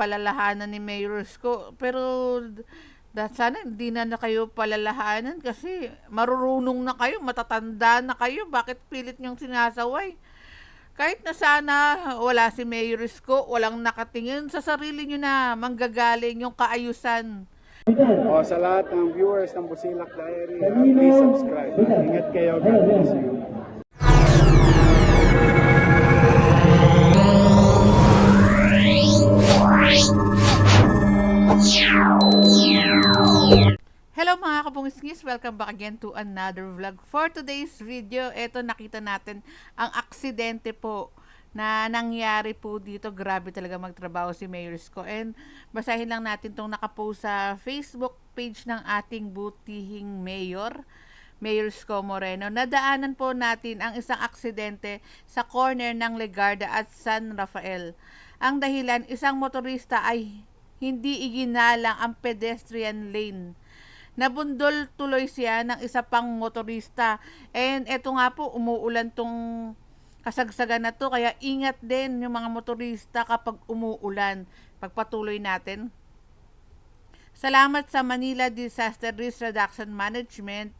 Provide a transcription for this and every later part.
palalahanan ni Mayor Isko. Pero sana hindi na kayo palalahanan kasi marurunong na kayo, matatanda na kayo. Bakit pilit niyong sinasaway? Kahit na sana wala si Mayor Isko, walang nakatingin sa sarili niyo na manggagaling yung kaayusan. O, sa lahat ng viewers ng Busilak Diary, please subscribe. Ingat kayo. God bless you. Hello mga kabungis-ngis, welcome back again to another vlog. For today's video, eto nakita natin ang aksidente po na nangyari po dito. Grabe talaga magtrabaho si Mayor Isko. And basahin lang natin tong nakapost sa Facebook page ng ating butihing Mayor Isko Moreno. Nadaanan po natin ang isang aksidente sa corner ng Legarda at San Rafael. Ang dahilan, isang motorista ay hindi iginalang ang pedestrian lane. Nabundol tuloy siya ng isa pang motorista. And eto nga po, umuulan tong kasagsagan na to. Kaya ingat din yung mga motorista kapag umuulan. Pagpatuloy natin. Salamat sa Manila Disaster Risk Reduction Management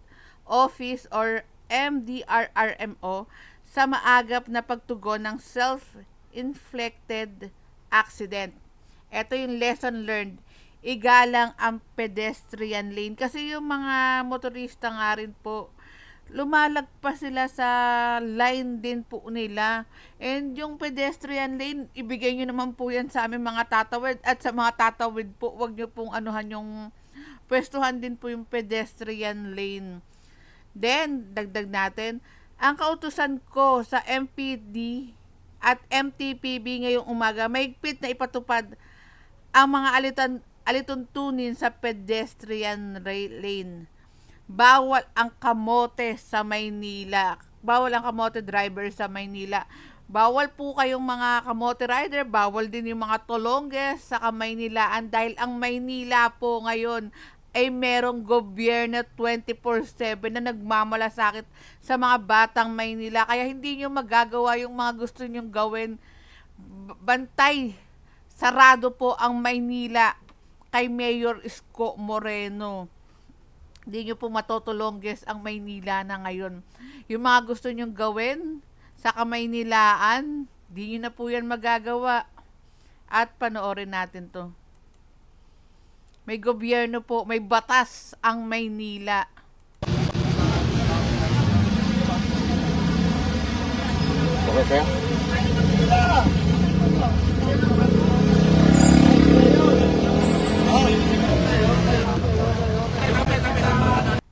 Office or MDRRMO sa maagap na pagtugon ng self-inflicted accident. Ito yung lesson learned. Igalang ang pedestrian lane. Kasi yung mga motorista nga rin po, lumalagpas sila sa line din po nila. And yung pedestrian lane, ibigay nyo naman po yan sa aming mga tatawid. At sa mga tatawid po, wag nyo pong anuhan yung pwestuhan din po yung pedestrian lane. Then, dagdag natin, ang kautusan ko sa MPD at MTPB ngayong umaga, mahigpit na ipatupad ang mga alituntunin sa pedestrian lane. Bawal ang kamote sa Maynila. Bawal ang kamote driver sa Maynila. Bawal po kayong mga kamote rider. Bawal din yung mga tolongges sa Kamaynilaan dahil ang Maynila po ngayon ay merong gobyerno 24/7 na nagmamalasakit sa mga batang Maynila. Kaya hindi nyo magagawa yung mga gusto nyong gawin. Bantay. Sarado po ang Maynila kay Mayor Isko Moreno. Hindi nyo po matutulongges ang Maynila na ngayon. Yung mga gusto nyong gawin sa Kamaynilaan, di nyo na po yan magagawa. At panoorin natin to. May gobyerno po, may batas ang Maynila. Okay, kaya?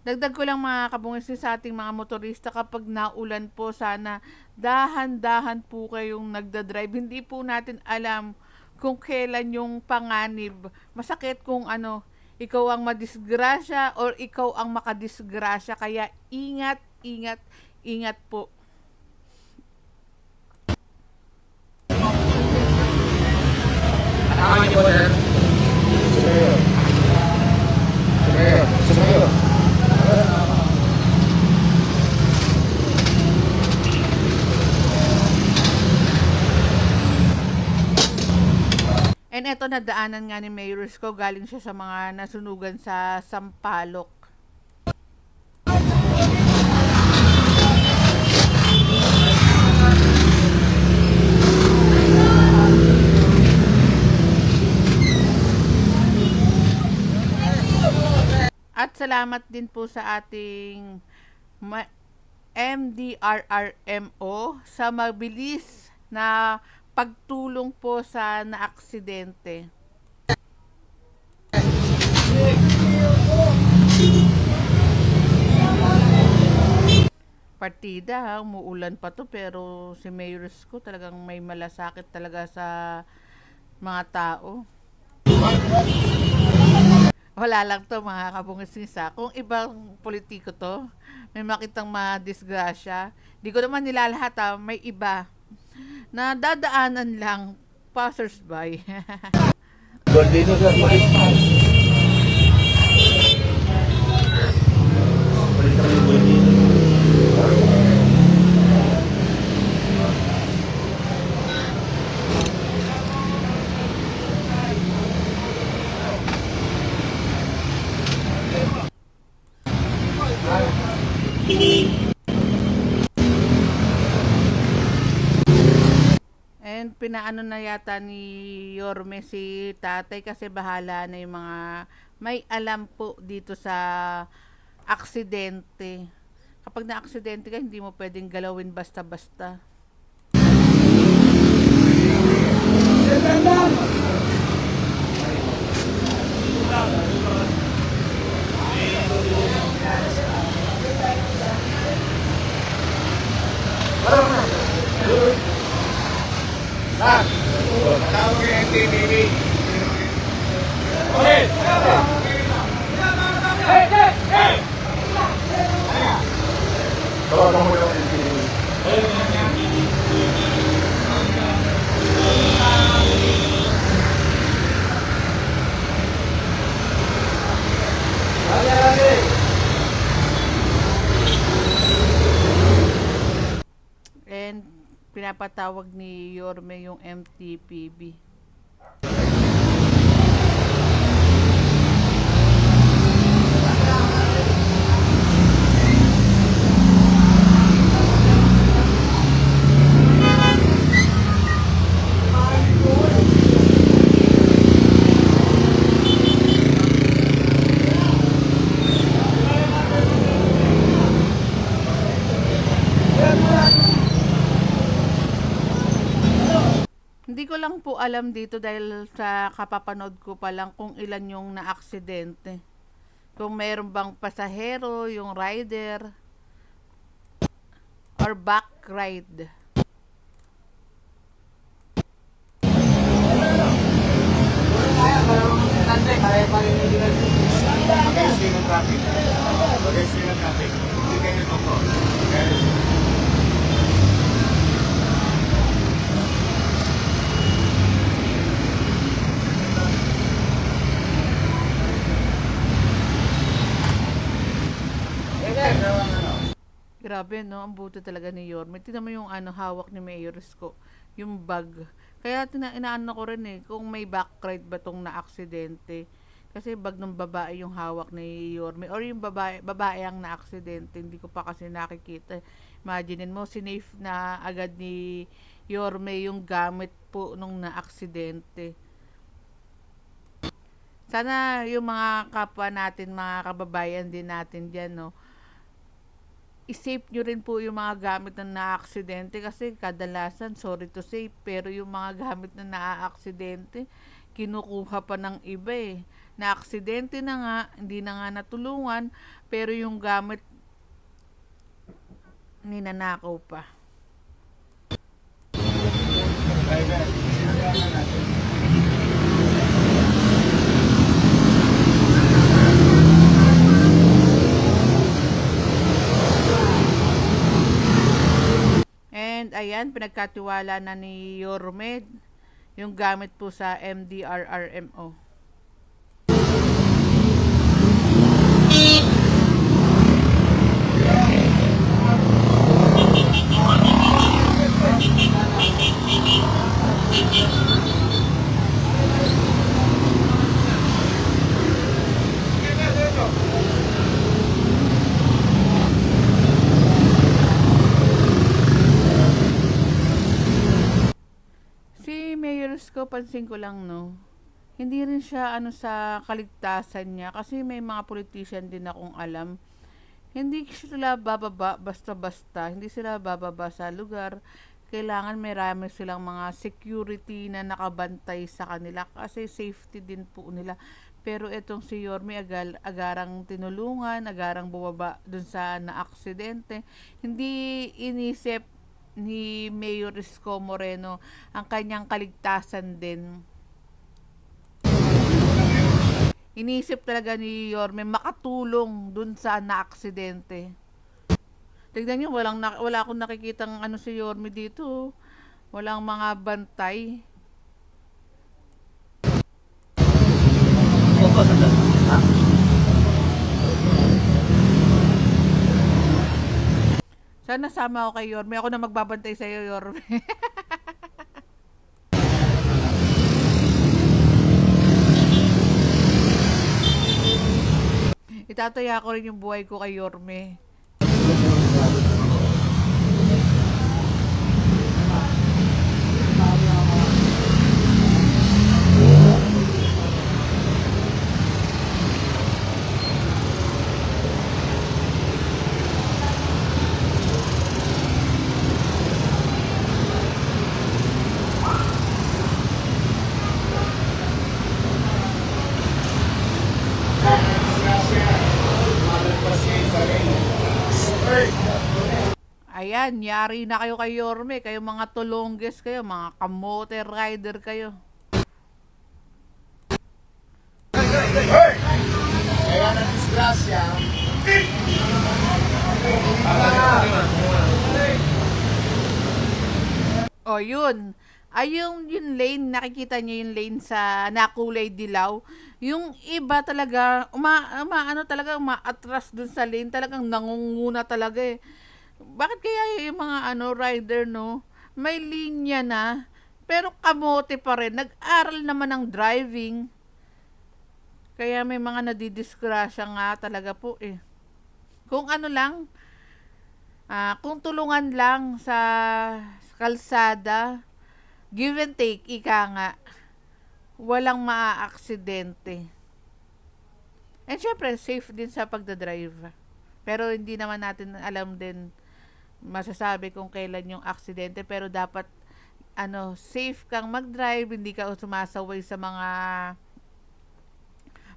Dagdag ko lang mga kabungis sa ating mga motorista, kapag naulan po, sana dahan-dahan po kayong nagdadrive. Hindi po natin alam kung kailan yung panganib. Masakit kung ikaw ang madisgrasya or ikaw ang makadisgrasya. Kaya ingat, ingat, ingat po. Ano niyo po, sir? Sumayo. And eto, nadaanan nga ni Mayor Isko, galing siya sa mga nasunugan sa Sampaloc. At salamat din po sa ating MDRRMO sa mabilis na pagtulong po sa naaksidente. Partida, umuulan pa to, pero si Mayor Isko talagang may malasakit talaga sa mga tao. Wala lang to mga kabungisisa. Kung ibang politiko to, may makitang madisgrasya. Di ko naman nilalahat may iba na dadaanan lang, passers-by. Goldino, sir. pinaano na yata ni Yorme si tatay kasi bahala na yung mga may alam po dito sa aksidente. Kapag na-aksidente ka, hindi mo pwedeng galawin basta-basta. And pinapatawag ni Yorme yung MTPB. Hindi ko lang po alam dito dahil sa kapapanood ko pa lang kung ilan yung na-aksidente. Kung mayroon bang pasahero, yung rider, or back ride. Mag-ayusin ng traffic. Mag-ayusin ng traffic. Hindi kayo toko. Grabe, no? Ang buti talaga ni Yorme. Tingnan mo yung hawak ni Mayor Isko. Yung bag. Kaya inaano ko rin eh, kung may back ride ba tong na-aksidente. Kasi bag ng babae yung hawak ni Yorme. Or yung babae ang na-aksidente. Hindi ko pa kasi nakikita. Imaginin mo, sinave na agad ni Yorme yung gamit po nung na-aksidente. Sana yung mga kapwa natin, mga kababayan din natin dyan, no? I-save nyo rin po yung mga gamit na na-aksidente kasi kadalasan, sorry to say, pero yung mga gamit na na-aksidente, kinukuha pa ng iba eh. Na-aksidente na nga, hindi na nga natulungan, pero yung gamit ninanakaw pa. And ayan, pinagkatiwala na ni Yorme yung gamit po sa MDRRMO. Si Mayor Isko, pansin ko lang, no, hindi rin siya sa kaligtasan niya kasi may mga politician din akong alam. Hindi sila bababa basta-basta, hindi sila bababa sa lugar. Kailangan marami silang mga security na nakabantay sa kanila kasi safety din po nila. Pero itong si Yorme agarang tinulungan, agarang bumaba dun sa na-aksidente. Hindi inisip ni Mayor Isko Moreno ang kanyang kaligtasan din. Inisip talaga ni Yorme makatulong dun sa na-aksidente. Tignan nyo, wala akong nakikitang si Yorme dito. Walang mga bantay. Sana sama ako kay Yorme. Ako na magbabantay sa iyo, Yorme. Itataya ko rin yung buhay ko kay Yorme. Ayan, yari na kayo kay Yorme, kayo mga tulongges kayo, mga kamote rider kayo. Kaya na disgrasya. O yun, ay yung lane, nakikita niyo yung lane sa nakulay dilaw. Yung iba talaga, ano talaga, umaatras dun sa lane, talagang nangunguna talaga eh. Bakit kaya yung mga rider no, may linya na, pero kamote pa rin, nag-aral naman ng driving. Kaya may mga nadidisgrasya nga talaga po eh. Kung ano lang, kung tulungan lang sa kalsada, give and take, ika nga, walang maaaksidente. And syempre, safe din sa pagdadrive. Pero hindi naman natin alam din masasabi kung kailan yung aksidente, pero dapat safe kang mag-drive, hindi ka sumasaway sa mga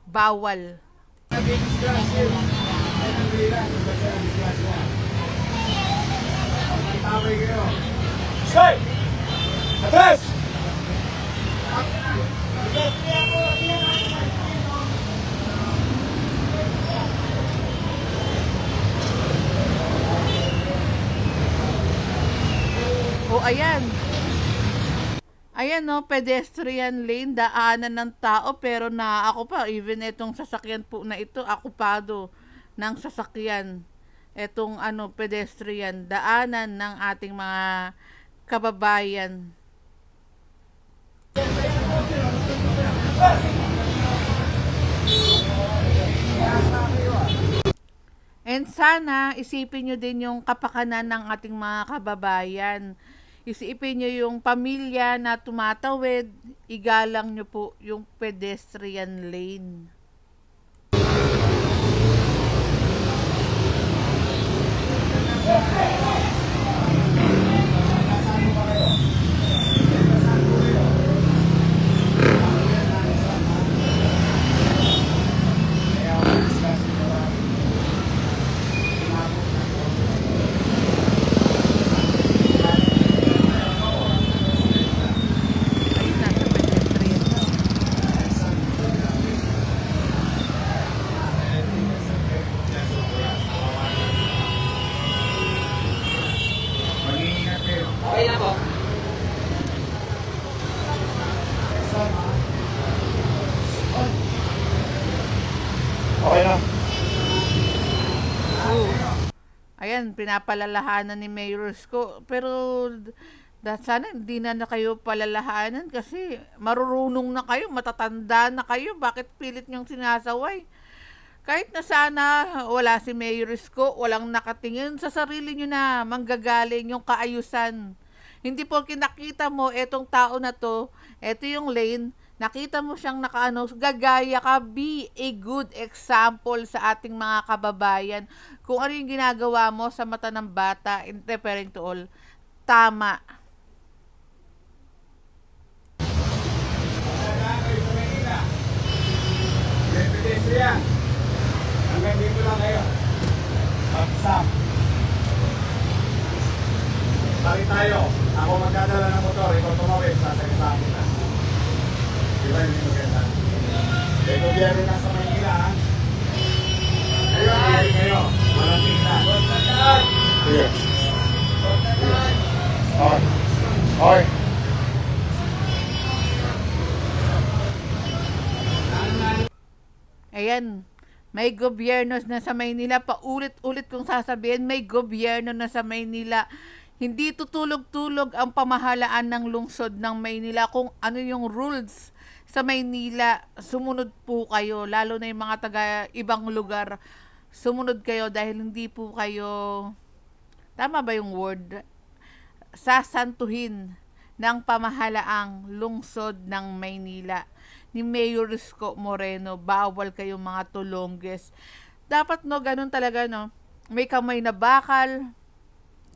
bawal. Stay! Atras! O ayan. Ayan no, pedestrian lane, daanan ng tao, pero ako pa, even itong sasakyan po na ito, akupado ng sasakyan. Etong pedestrian, daanan ng ating mga kababayan. And sana isipin nyo din yung kapakanan ng ating mga kababayan. Isipin nyo yung pamilya na tumatawid, igalang nyo po yung pedestrian lane. Ayun, nasa pedestrian na. Mag-iingat kayo. Okay na po. Okay na. Ayan, pinapalalahanan ni Mayor Isko. Pero sana hindi na kayo palalahanan kasi marurunong na kayo, matatanda na kayo. Bakit pilit niyong sinasaway? Kahit na sana wala si Mayor Isko, walang nakatingin sa sarili niyo na manggagaling yung kaayusan. Hindi po kinakita mo etong tao na to, eto yung lane, nakita mo siyang gagaya ka, be a good example sa ating mga kababayan. Kung ano yung ginagawa mo sa mata ng bata, in referring to all, tama. Pedestrian. Hanggang dito lang kayo. Mag-stop. Balik tayo. Ako magdadala ng motor. Ikaw tumawid. Sasakit sa akin na. Di ba hindi maganda? May gobyerno na sa Maynila, ha? Kayo, hindi kayo. Walang tingnan. Sige. Okay. Okay. Ayan, may gobyerno na sa Maynila, paulit-ulit kong sasabihin, may gobyerno na sa Maynila. Hindi tutulog-tulog ang pamahalaan ng lungsod ng Maynila kung ano yung rules sa Maynila. Sumunod po kayo, lalo na yung mga taga ibang lugar. Sumunod kayo dahil hindi po kayo, tama ba yung word? Sasantuhin ng pamahalaang lungsod ng Maynila ni Mayor Isko Moreno. Bawal kayong mga tulongges. Dapat ganun talaga may kamay na bakal,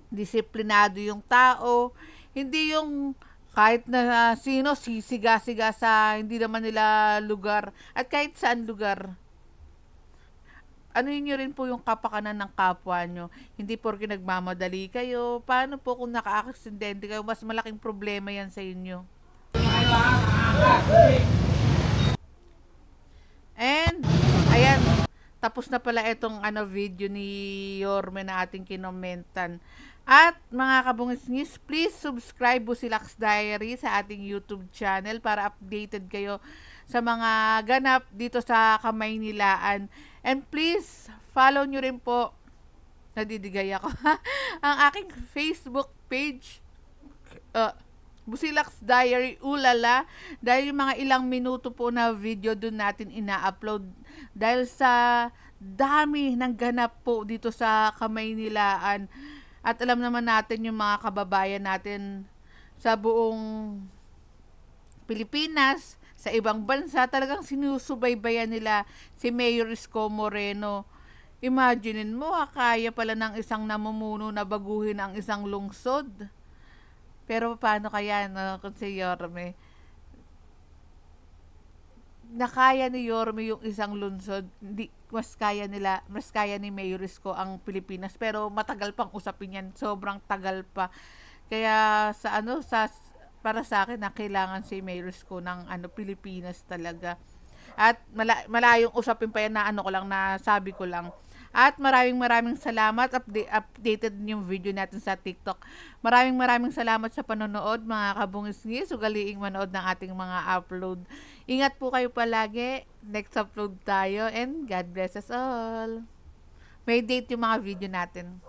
disiplinado yung tao, hindi yung kahit na sino sisiga-siga sa hindi naman nila lugar at kahit saan lugar. ano nyo rin po yung kapakanan ng kapwa nyo. Hindi porke nagmamadali kayo. Paano po kung naka-aksidente kayo? Mas malaking problema yan sa inyo. And, ayan, tapos na pala itong video ni Yorme na ating kinomentan. At mga kabungis-ngis, please subscribe Busilak's Diary sa ating YouTube channel para updated kayo sa mga ganap dito sa Kamaynilaan. And please, follow nyo rin po, nadidigay ako, ang aking Facebook page, Busilak's Diary, ulala, dahil yung mga ilang minuto po na video dun natin ina-upload dahil sa dami ng ganap po dito sa Kamaynilaan. At alam naman natin yung mga kababayan natin sa buong Pilipinas, sa ibang bansa, talagang sinusubaybayan nila si Mayor Isko Moreno. Imaginein mo, kaya pala ng isang namumuno na baguhin ang isang lungsod. Pero paano kaya, no, kung si Yorme? Nakaya ni Yorme yung isang lungsod, hindi mas kaya ni Mayor Isko ang Pilipinas, pero matagal pang usapin yan, sobrang tagal pa. Kaya para sa akin na kailangan si Mayor Isko ng Pilipinas talaga. At malayong usapin pa yan na ko lang, na sabi ko lang. At maraming salamat. Updated yung video natin sa TikTok. Maraming salamat sa panonood, mga kabungis-ngis. Ugaliing manood ng ating mga upload. Ingat po kayo palagi. Next upload tayo. And God bless us all. May date yung mga video natin.